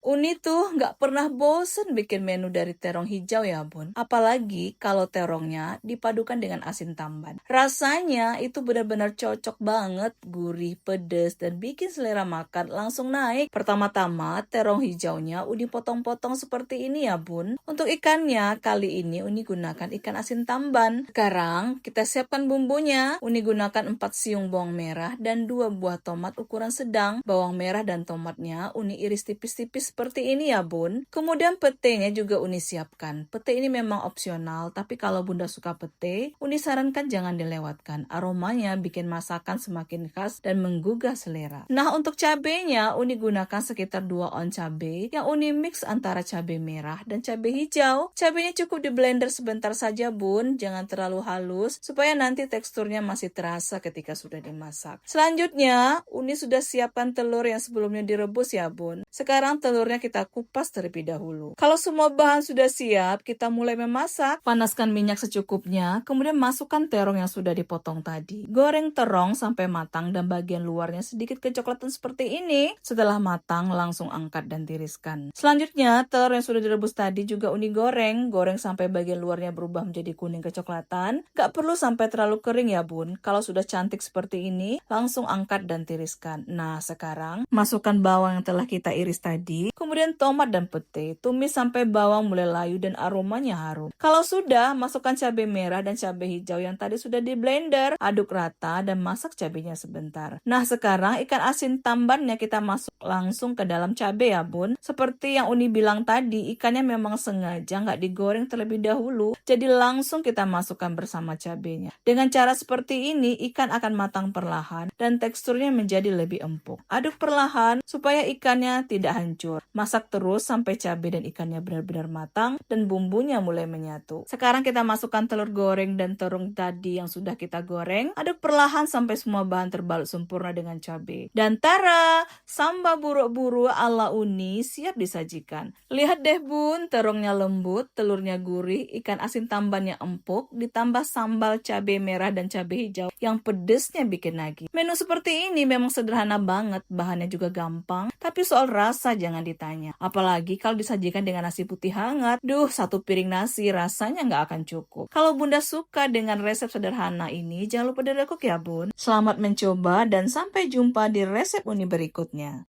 Uni tuh nggak pernah bosen bikin menu dari terong hijau ya bun. Apalagi kalau terongnya dipadukan dengan asin tamban. Rasanya itu benar-benar cocok banget, gurih, pedes, dan bikin selera makan langsung naik. Pertama-tama terong hijaunya Uni potong-potong seperti ini ya bun. Untuk ikannya kali ini Uni gunakan ikan asin tamban. Sekarang kita siapkan bumbunya. Uni gunakan 4 siung bawang merah dan 2 buah tomat ukuran sedang. Bawang merah dan tomatnya Uni iris tipis-tipis seperti ini ya bun. Kemudian petenya juga Uni siapkan. Pete ini memang opsional, tapi kalau bunda suka pete, Uni sarankan jangan dilewatkan. Aromanya bikin masakan semakin khas dan menggugah selera. Nah untuk cabenya Uni gunakan sekitar 2 on cabai yang Uni mix antara cabai merah dan cabai hijau. Cabenya cukup di blender sebentar saja bun, jangan terlalu halus supaya nanti teksturnya masih terasa ketika sudah dimasak. Selanjutnya Uni sudah siapkan telur yang sebelumnya direbus ya bun. Sekarang telurnya kita kupas terlebih dahulu. Kalau semua bahan sudah siap, kita mulai memasak. Panaskan minyak secukupnya, kemudian masukkan terong yang sudah dipotong tadi. Goreng terong sampai matang dan bagian luarnya sedikit kecoklatan seperti ini. Setelah matang, langsung angkat dan tiriskan. Selanjutnya, telur yang sudah direbus tadi juga Uni goreng. Goreng sampai bagian luarnya berubah menjadi kuning kecoklatan. Gak perlu sampai terlalu kering ya bun. Kalau sudah cantik seperti ini, langsung angkat dan tiriskan. Nah, sekarang masukkan bawang yang telah kita iris tadi, kemudian tomat dan pete. Tumis sampai bawang mulai layu dan aromanya harum. Kalau sudah, masukkan cabai merah dan cabai hijau yang tadi sudah di blender. Aduk rata dan masak cabainya sebentar. Nah, sekarang ikan asin tambannya kita masuk langsung ke dalam cabai ya bun. Seperti yang Uni bilang tadi, ikannya memang sengaja nggak digoreng terlebih dahulu. Jadi langsung kita masukkan bersama cabainya. Dengan cara seperti ini, ikan akan matang perlahan dan teksturnya menjadi lebih empuk. Aduk perlahan supaya ikannya tidak hancur. Masak terus sampai cabai dan ikannya benar-benar matang dan bumbunya mulai menyatu. Sekarang kita masukkan telur goreng dan terong tadi yang sudah kita goreng. Aduk perlahan sampai semua bahan terbalut sempurna dengan cabai. Dan tara, sambal buruk-buru ala Uni siap disajikan. Lihat deh bun, terongnya lembut, telurnya gurih, ikan asin tambannya empuk, ditambah sambal cabai merah dan cabai hijau yang pedesnya bikin nagih. Menu seperti ini memang sederhana banget, bahannya juga gampang, tapi soal rasa jangan ditanya. Apalagi kalau disajikan dengan nasi putih hangat, satu piring nasi rasanya nggak akan cukup. Kalau bunda suka dengan resep sederhana ini, jangan lupa direkuk ya bun. Selamat mencoba dan sampai jumpa di resep Uni berikutnya.